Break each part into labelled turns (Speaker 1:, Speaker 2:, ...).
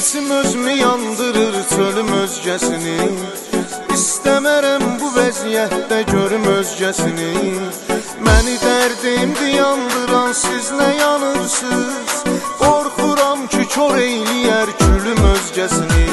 Speaker 1: içim özümü yandırır çölüm özgəsini. İstəmərəm bu vəziyyətdə görüm özgəsini. Məni dərdimdi yandıran siz nə yanırsınız? Qorxuram ki kör eyləyər külüm özgəsini.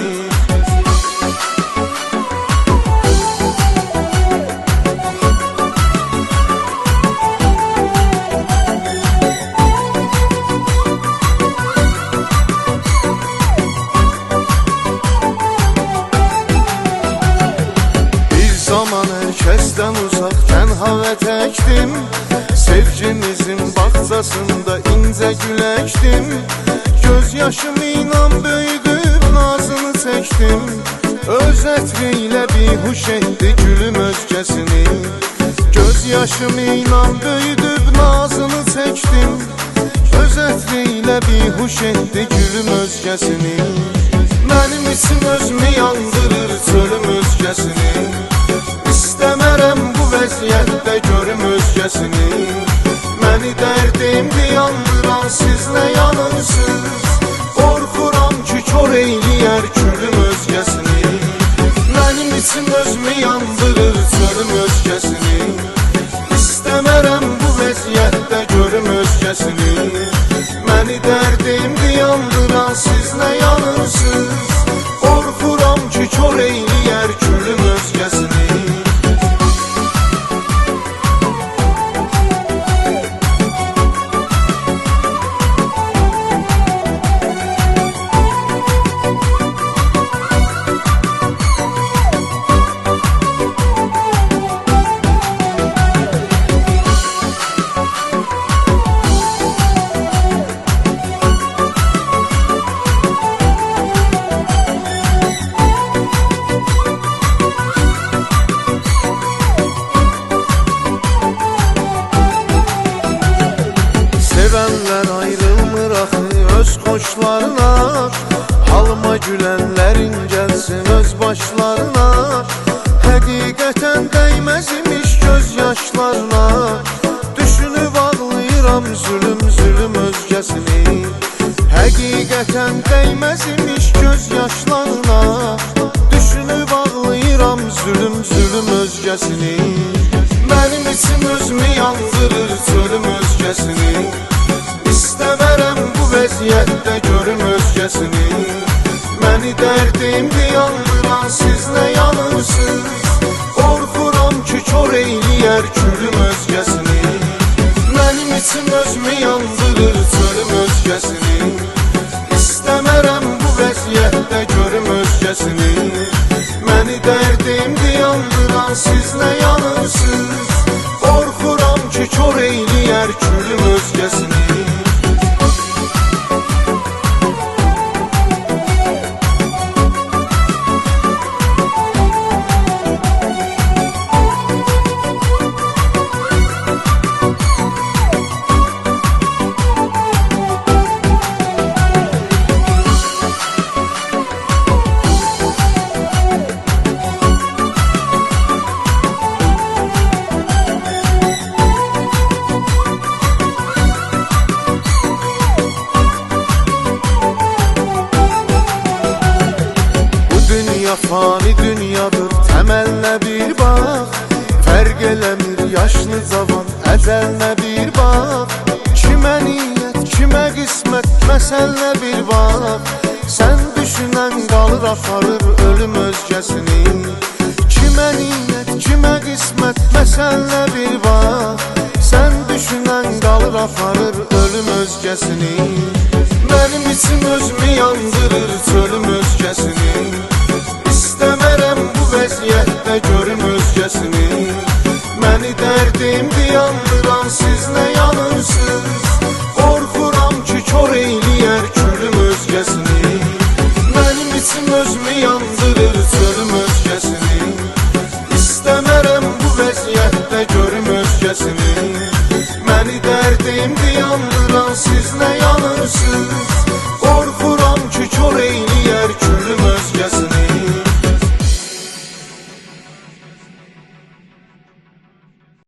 Speaker 1: Herkesten uzak tenha ve tektim. Sevgimizin bahçesinde ince gül ektim. Gözyaşımla büyüdüb nazını çektim. Öz ətriyle bihuş etdi gülüm özgəsini. Gözyaşımla büyüdüb nazını çektim. Öz ətriyle bihuş etdi gülüm özgəsini. Mənim içim özümü yandırır çölüm özgəsini. İstəmərəm bu vəziyyətdə görüm özgəsini. Məni dərdimdi yandıran siz nə yanırsınız? Qorxuram ki kör eyləyər külüm özgəsini. Mənim içim özümü yandırır çölüm özgəsini. İstəmərəm bu vəziyyətdə görüm özgəsini. Məni dərdimdi yandıran siz nə yanırsınız? Qorxuram ki kör eyləyər külüm özgəsini. Sevənlər ayrılmır axı öz xoşlarına. Halıma gülənlərin gəlsin öz başlarına. Həqiqətən dəyməz imiş göz yaşlarına. Düşünüb ağlayıram zülüm zülüm özgəsini. Həqiqətən dəyməz imiş göz yaşlarına. Düşünüb ağlayıram zülüm zülüm özgəsini. Mənim içim özümü yandırır çölüm özgəsini. İstəmərəm bu vəziyyətdə görüm özgəsini. Məni dərdimdi yandıran siz nə yanırsınız? Qorxuram ki kör eyləyər külüm özgəsini. Mənim içim özümü yandırır çölüm özgəsini. İstəmərəm bu vəziyyətdə görüm özgəsini. Məni dərdimdi yandıran siz nə yanırsınız? Qorxuram ki kör eyləyər külüm özgəsini. Fani dünyadır temeline bir bak. Fərq eləmir yaşlı cavan əcəlinə bir bak. Kimə niyyət, kimə qismət məsəlinə bir bak. Sən düşünən qalır aparır ölüm özgəsini. Kimə niyyət, kimə qismət məsəlinə bir bak. Sən düşünən qalır aparır ölüm özgəsini. Mənim içim özümü yandırır çölüm özgəsini. İstəmərəm bu vəziyyətdə görüm özgəsini. Məni dərdimdi yandıran siz nə yanırsınız? Qorxuram ki kör eyləyər külüm özgəsini. Mənim içim özümü yandırır çölüm özgəsini. İstəmərəm bu vəziyyətdə görüm özgəsini. Məni dərdimdi yandıran siz nə yanırsınız?